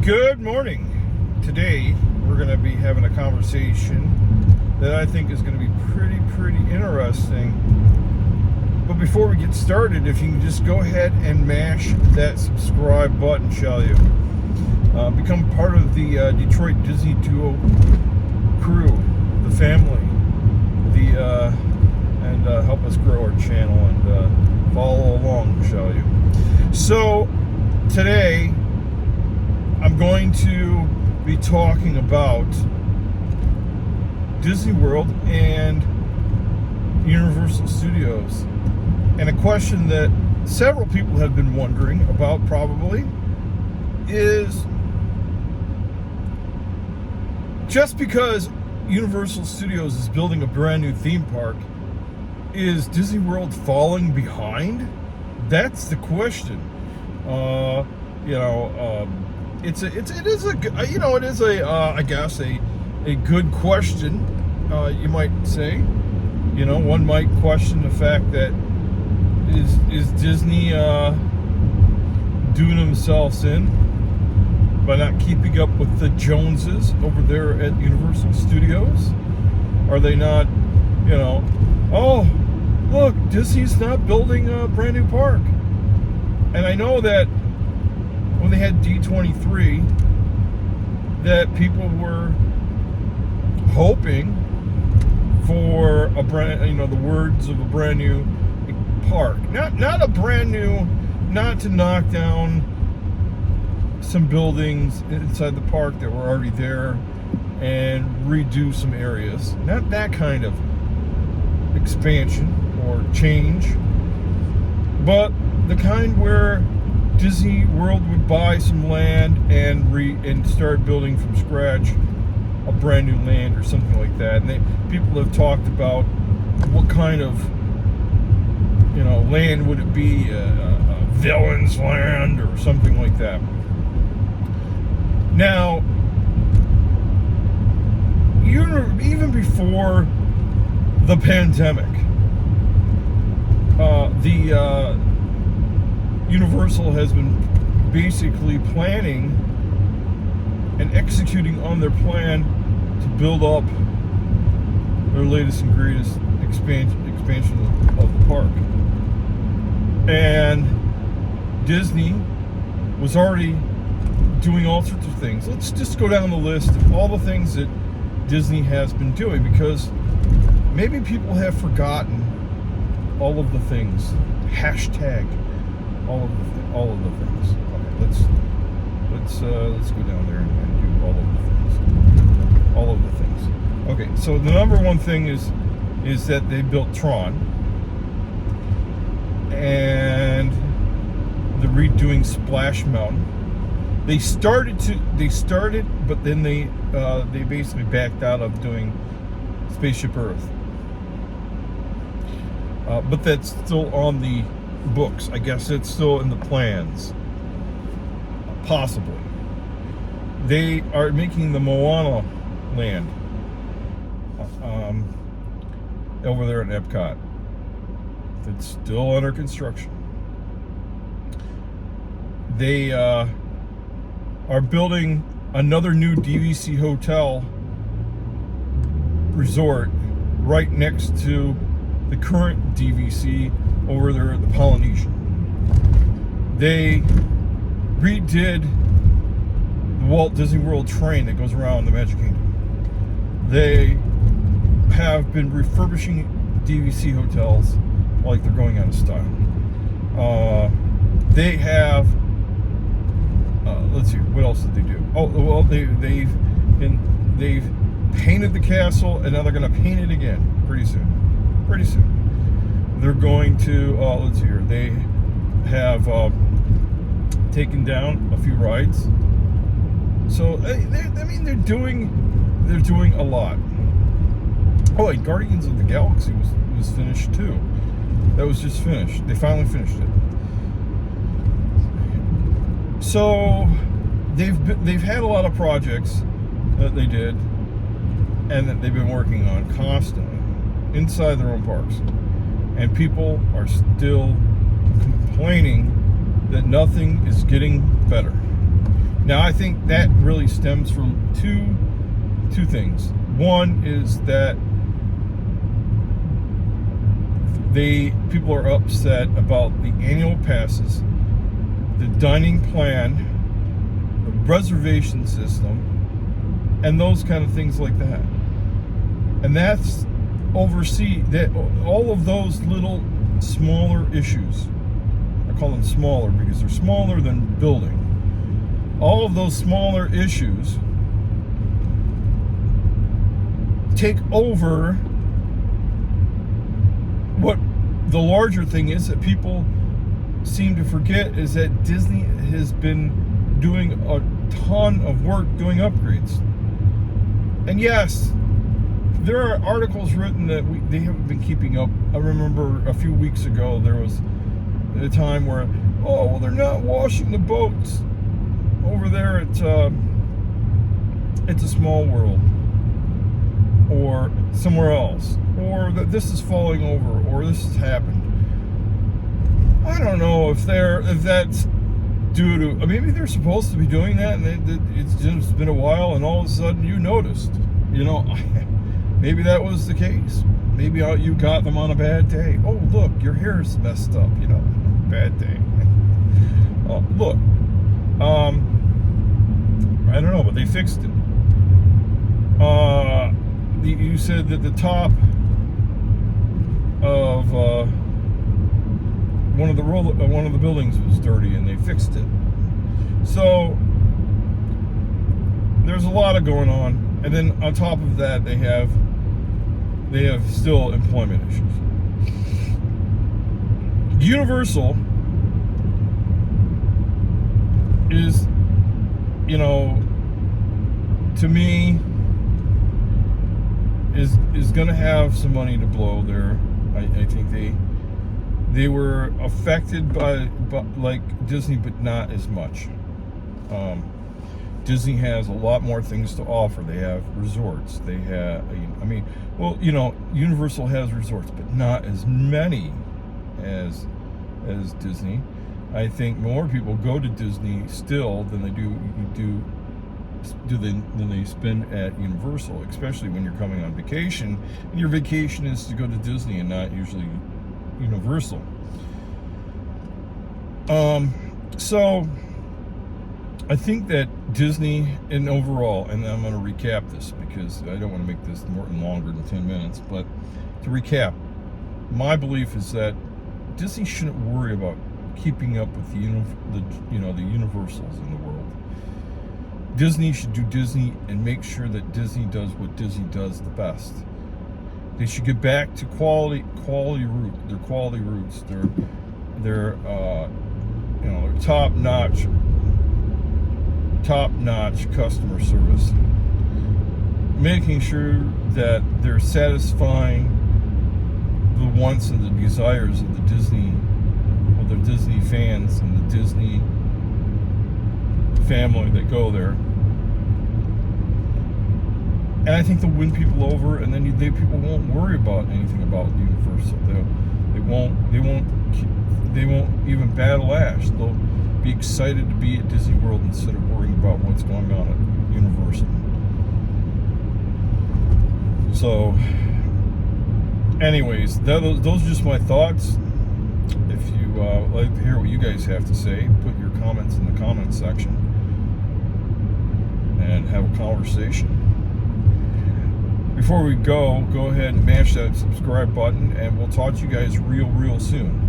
Good morning. Today we're going to be having a conversation that I think is going to be pretty interesting. But before we get started, if you can just go ahead and mash that subscribe button, shall you? Become part of the Detroit Disney Duo crew, the family, and help us grow our channel and follow along, shall you? So today I'm going to be talking about Disney World and Universal Studios, and a question that several people have been wondering about probably is, just because Universal Studios is building a brand new theme park, is Disney World falling behind? That's the question. It is I guess a good question. You might say, one might question the fact that is Disney doing themselves in by not keeping up with the Joneses over there at Universal Studios? Are they not, oh, look, Disney's not building a brand new park. And I know that when they had D23, that people were hoping for a brand, the words of a brand new park. Not a brand new, not to knock down some buildings inside the park that were already there and redo some areas. Not that kind of expansion or change, but the kind where Disney World would buy some land and start building from scratch a brand new land or something like that. And people have talked about what kind of land would it be, a villain's land or something like that. Now, even before the pandemic, Universal has been basically planning and executing on their plan to build up their latest and greatest expansion of the park. And Disney was already doing all sorts of things. Let's just go down the list of all the things that Disney has been doing, because maybe people have forgotten all of the things. Hashtag all of the things. Okay, let's go down there and do all of the things. Okay, so the number one thing is that they built Tron, and they're redoing Splash Mountain. They started, but then they basically backed out of doing Spaceship Earth. But that's still on the books. I guess it's still in the plans. Possibly. They are making the Moana land over there at Epcot. It's still under construction. They are building another new DVC hotel resort right next to the current DVC over there at the Polynesian. They redid the Walt Disney World train that goes around the Magic Kingdom. They have been refurbishing DVC hotels like they're going out of style. They have let's see, what else did they do? Oh, well, they've painted the castle, and now they're going to paint it again pretty soon. They're going to let's see here. They have taken down a few rides. So they're doing a lot. Oh, and Guardians of the Galaxy was finished too. That was just finished. They finally finished it. So they've had a lot of projects that they did and that they've been working on constantly inside their own parks, and people are still complaining that nothing is getting better. Now, I think that really stems from two things. One is that people are upset about the annual passes, the dining plan, the reservation system, and those kind of things like that. And that's all of those little smaller issues. I call them smaller because they're smaller than building. All of those smaller issues take over what the larger thing is that people seem to forget, is that Disney has been doing a ton of work doing upgrades. And yes, there are articles written that they haven't been keeping up. I remember a few weeks ago there was a time where, they're not washing the boats over there at It's a Small World, or somewhere else, or that this is falling over, or this has happened. I don't know if that's due to, maybe they're supposed to be doing that, and it's just been a while, and all of a sudden you noticed. Maybe that was the case. Maybe you got them on a bad day. Oh, look, your hair's messed up. Bad day. Look, I don't know, but they fixed it. You said that the top of one of the buildings was dirty, and they fixed it. So there's a lot of going on, and then on top of that, they have still employment issues. Universal is, to me, is going to have some money to blow there. I think they were affected by like Disney, but not as much. Disney has a lot more things to offer. They have resorts. They have, Universal has resorts, but not as many as Disney. I think more people go to Disney still than they spend at Universal, especially when you're coming on vacation, and your vacation is to go to Disney and not usually Universal. So I think that Disney, and overall, and I'm going to recap this because I don't want to make this longer than 10 minutes, but to recap, my belief is that Disney shouldn't worry about keeping up with the Universals in the world. Disney should do Disney and make sure that Disney does what Disney does the best. They should get back to quality roots. Their top-notch customer service, making sure that they're satisfying the wants and the desires of the Disney fans and the Disney family that go there. And I think they'll win people over, and then people won't worry about anything about Universal. They won't even bat a lash. They'll be excited to be at Disney World instead of worrying about what's going on at Universal. So, anyways, those are just my thoughts. If you like to hear what you guys have to say, put your comments in the comment section and have a conversation. Before we go ahead and mash that subscribe button, and we'll talk to you guys real soon.